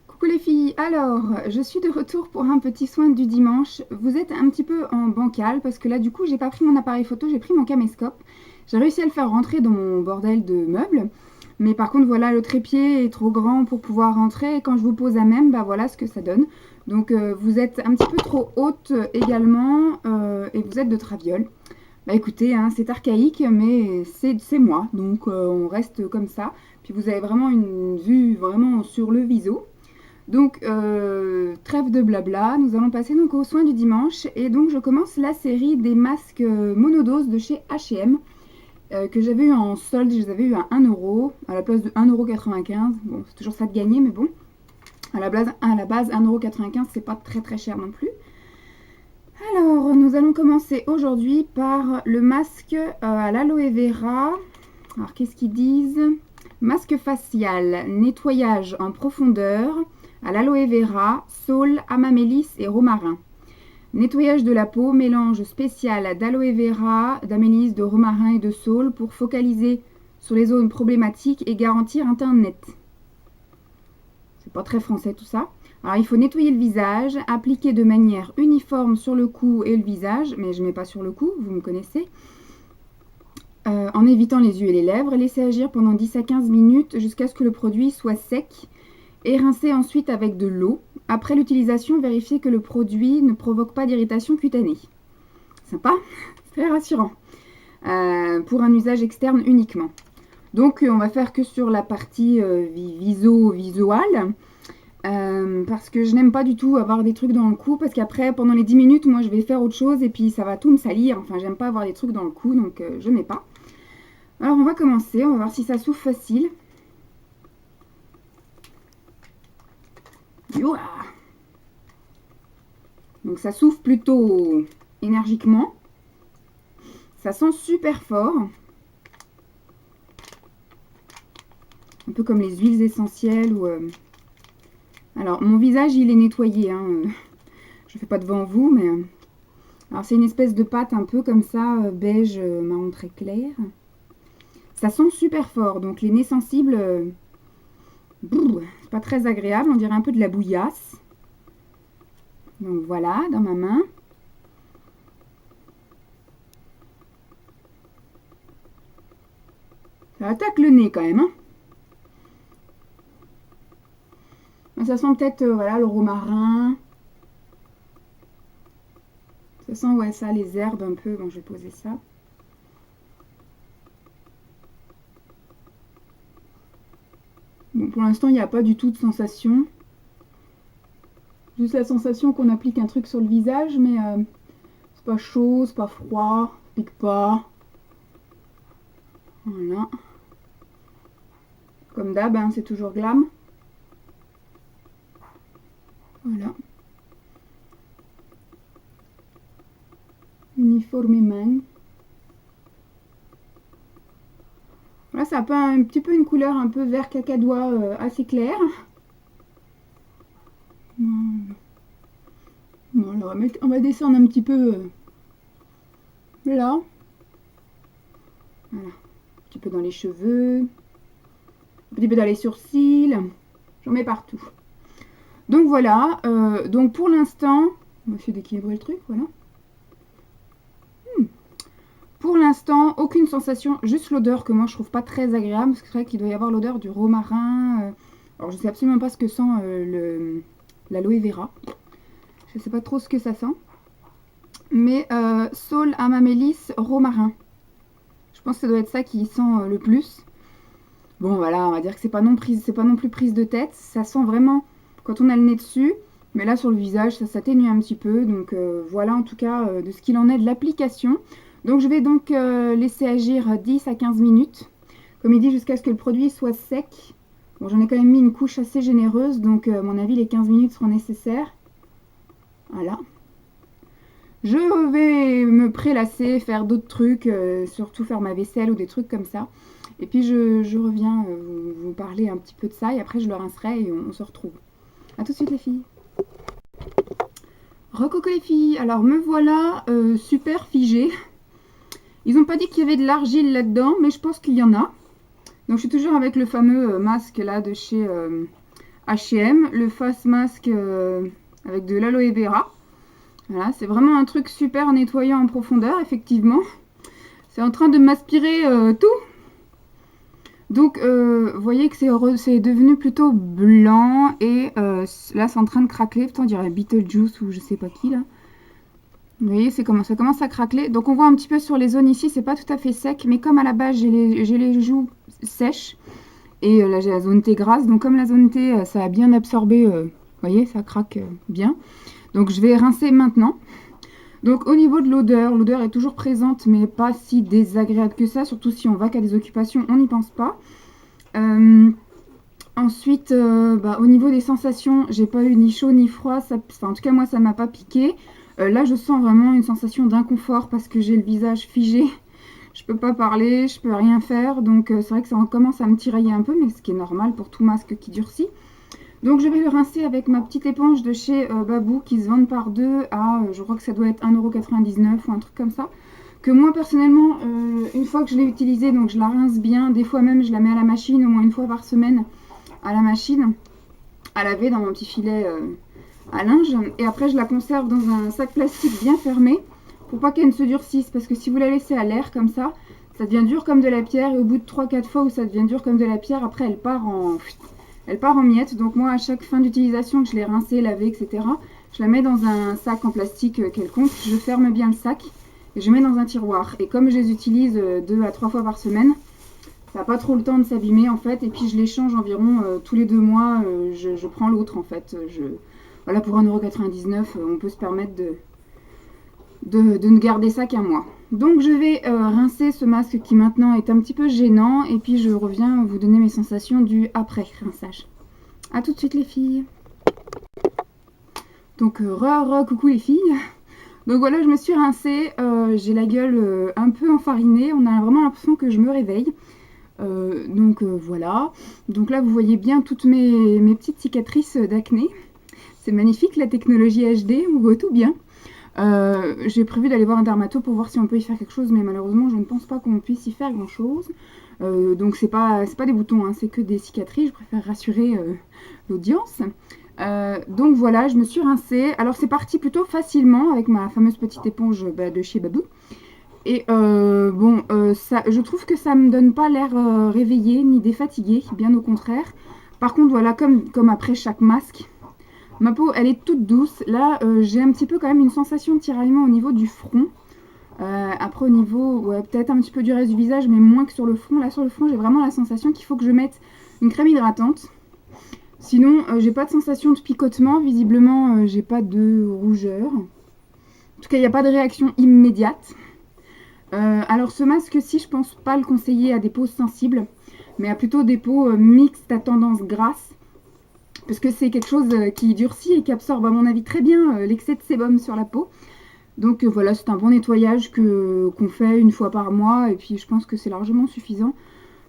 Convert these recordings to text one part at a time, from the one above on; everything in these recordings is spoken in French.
Coucou les filles, alors je suis de retour pour un petit soin du dimanche. Vous êtes un petit peu en bancal parce que là du coup j'ai pas pris mon appareil photo, j'ai pris mon caméscope. J'ai réussi à le faire rentrer dans mon bordel de meubles. Mais par contre voilà, le trépied est trop grand pour pouvoir rentrer et quand je vous pose à même, bah voilà ce que ça donne. Donc vous êtes un petit peu trop haute également et vous êtes de traviole. Bah écoutez, hein, c'est archaïque mais c'est moi, donc on reste comme ça. Puis vous avez vraiment une vue vraiment sur le viso. Donc, trêve de blabla, nous allons passer donc aux soins du dimanche. Et donc, je commence la série des masques monodose de chez H&M que j'avais eu en solde. Je les avais eu à 1 € à la place de 1,95 €. Bon, c'est toujours ça de gagner, mais bon. À la base 1,95 €, c'est pas très très cher non plus. Alors, nous allons commencer aujourd'hui par le masque à l'aloe vera. Alors, qu'est-ce qu'ils disent? Masque facial, nettoyage en profondeur à l'aloe vera, saule, amamélis et romarin. Nettoyage de la peau, mélange spécial d'aloe vera, d'amélis, de romarin et de saule pour focaliser sur les zones problématiques et garantir un teint net. C'est pas très français tout ça. Alors il faut nettoyer le visage, appliquer de manière uniforme sur le cou et le visage, mais je ne mets pas sur le cou, vous me connaissez. En évitant les yeux et les lèvres, laisser agir pendant 10 à 15 minutes jusqu'à ce que le produit soit sec et rincer ensuite avec de l'eau. Après l'utilisation, vérifiez que le produit ne provoque pas d'irritation cutanée. Sympa, très rassurant. Pour un usage externe uniquement. Donc on va faire que sur la partie visuelle. Parce que je n'aime pas du tout avoir des trucs dans le cou, parce qu'après, pendant les 10 minutes, moi je vais faire autre chose et puis ça va tout me salir. Enfin, j'aime pas avoir des trucs dans le cou, donc je mets pas. Alors on va commencer, on va voir si ça souffle facile. Youa. Donc ça souffle plutôt énergiquement. Ça sent super fort. Un peu comme les huiles essentielles ou... Alors mon visage il est nettoyé, hein. Je ne fais pas devant vous, mais... Alors c'est une espèce de pâte un peu comme ça, beige, marron très clair. Ça sent super fort, donc les nez sensibles, c'est pas très agréable, on dirait un peu de la bouillasse. Donc voilà, dans ma main. Ça attaque le nez quand même, hein. Ça sent peut-être voilà, le romarin. Ça sent ouais, ça, les herbes un peu. Bon, je vais poser ça. Bon, pour l'instant, il n'y a pas du tout de sensation. Juste la sensation qu'on applique un truc sur le visage, mais c'est pas chaud, c'est pas froid, ça pique pas. Voilà. Comme d'hab, hein, c'est toujours glam. Voilà. Uniformément. Là, ça a un petit peu une couleur un peu vert cacadois assez claire. Bon, alors, on va descendre un petit peu là. Voilà. Un petit peu dans les cheveux. Un petit peu dans les sourcils. J'en mets partout. Donc voilà. Donc pour l'instant, on va essayer d'équilibrer le truc, voilà. Pour l'instant, aucune sensation, juste l'odeur que moi je trouve pas très agréable, parce que c'est vrai qu'il doit y avoir l'odeur du romarin. Alors je sais absolument pas ce que sent l'aloe vera. Je sais pas trop ce que ça sent. Mais saule, amamélis, romarin. Je pense que ça doit être ça qui sent le plus. Bon voilà, on va dire que c'est pas non plus prise de tête. Ça sent vraiment quand on a le nez dessus. Mais là sur le visage, ça s'atténue un petit peu. Donc voilà en tout cas de ce qu'il en est de l'application. Donc je vais donc laisser agir 10 à 15 minutes. Comme il dit, jusqu'à ce que le produit soit sec. Bon, j'en ai quand même mis une couche assez généreuse. Donc à mon avis, les 15 minutes seront nécessaires. Voilà. Je vais me prélasser, faire d'autres trucs, surtout faire ma vaisselle ou des trucs comme ça. Et puis je reviens vous parler un petit peu de ça et après je le rincerai et on se retrouve. A tout de suite les filles. Recoucou les filles, alors me voilà super figée. Ils n'ont pas dit qu'il y avait de l'argile là-dedans, mais je pense qu'il y en a. Donc je suis toujours avec le fameux masque là de chez H&M, le face mask avec de l'aloe vera. Voilà, c'est vraiment un truc super nettoyant en profondeur, effectivement. C'est en train de m'aspirer tout. Donc, vous voyez que c'est devenu plutôt blanc et là, c'est en train de craqueler. Putain, on dirait Beetlejuice ou je sais pas qui, là. Vous voyez, ça commence à craqueler. Donc, on voit un petit peu sur les zones ici, c'est pas tout à fait sec, mais comme à la base, j'ai les joues sèches et là, j'ai la zone T grasse. Donc, comme la zone T, ça a bien absorbé, vous voyez, ça craque bien. Donc, je vais rincer maintenant. Donc au niveau de l'odeur est toujours présente mais pas si désagréable que ça, surtout si on va qu'à des occupations, on n'y pense pas. Ensuite, au niveau des sensations, j'ai pas eu ni chaud ni froid, en tout cas moi ça m'a pas piqué. Là je sens vraiment une sensation d'inconfort parce que j'ai le visage figé, je peux pas parler, je peux rien faire, donc c'est vrai que ça commence à me tirailler un peu, mais ce qui est normal pour tout masque qui durcit. Donc je vais le rincer avec ma petite éponge de chez Babou qui se vendent par deux à, je crois que ça doit être 1,99 € ou un truc comme ça. Que moi personnellement, une fois que je l'ai utilisée, donc je la rince bien, des fois même je la mets à la machine au moins une fois par semaine à la machine, à laver dans mon petit filet à linge. Et après je la conserve dans un sac plastique bien fermé pour pas qu'elle ne se durcisse, parce que si vous la laissez à l'air comme ça devient dur comme de la pierre et au bout de 3-4 fois où ça devient dur comme de la pierre, après elle part en miettes. Donc moi à chaque fin d'utilisation que je l'ai rincée, lavée, etc., je la mets dans un sac en plastique quelconque, je ferme bien le sac et je mets dans un tiroir. Et comme je les utilise 2 à 3 fois par semaine, ça n'a pas trop le temps de s'abîmer en fait. Et puis je les change environ tous les 2 mois, je prends l'autre en fait. Voilà, pour 1,99 €, on peut se permettre de ne garder ça qu'un mois. Donc je vais rincer ce masque qui maintenant est un petit peu gênant et puis je reviens vous donner mes sensations du après rinçage. A tout de suite les filles. Donc coucou les filles. Donc voilà, je me suis rincée, j'ai la gueule un peu enfarinée, on a vraiment l'impression que je me réveille. Voilà. Donc là vous voyez bien toutes mes petites cicatrices d'acné. C'est magnifique la technologie HD, on voit tout bien. J'ai prévu d'aller voir un dermato pour voir si on peut y faire quelque chose, mais malheureusement je ne pense pas qu'on puisse y faire grand chose. Donc c'est pas des boutons, hein, c'est que des cicatrices, je préfère rassurer l'audience. Donc voilà, je me suis rincée. Alors c'est parti plutôt facilement avec ma fameuse petite éponge de chez Babou. Et je trouve que ça me donne pas l'air réveillé ni défatigué, bien au contraire. Par contre voilà, comme après chaque masque, ma peau, elle est toute douce. Là, j'ai un petit peu quand même une sensation de tiraillement au niveau du front. Après, au niveau, peut-être un petit peu du reste du visage, mais moins que sur le front. Là, sur le front, j'ai vraiment la sensation qu'il faut que je mette une crème hydratante. Sinon, j'ai pas de sensation de picotement. Visiblement, j'ai pas de rougeur. En tout cas, il n'y a pas de réaction immédiate. Alors, ce masque-ci, je pense pas le conseiller à des peaux sensibles, mais à plutôt des peaux mixtes à tendance grasse. Parce que c'est quelque chose qui durcit et qui absorbe à mon avis très bien l'excès de sébum sur la peau. Donc voilà, c'est un bon nettoyage qu'on fait une fois par mois et puis je pense que c'est largement suffisant.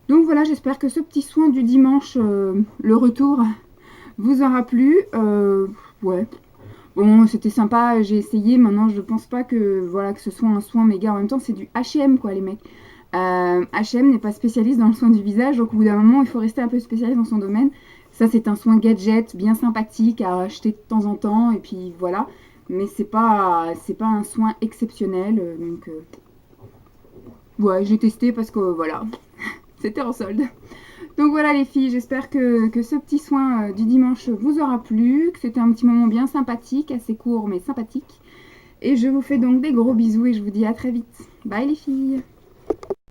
Donc voilà, j'espère que ce petit soin du dimanche, le retour, vous aura plu. Ouais, bon, c'était sympa, j'ai essayé. Maintenant, je pense pas que ce soit un soin méga. En même temps, c'est du H&M quoi les mecs. H&M n'est pas spécialiste dans le soin du visage, donc au bout d'un moment, il faut rester un peu spécialiste dans son domaine. Ça, c'est un soin gadget bien sympathique à acheter de temps en temps, et puis voilà. Mais c'est pas un soin exceptionnel, donc ouais, j'ai testé parce que voilà, c'était en solde. Donc voilà les filles, j'espère que ce petit soin du dimanche vous aura plu, que c'était un petit moment bien sympathique, assez court mais sympathique. Et je vous fais donc des gros bisous et je vous dis à très vite. Bye les filles!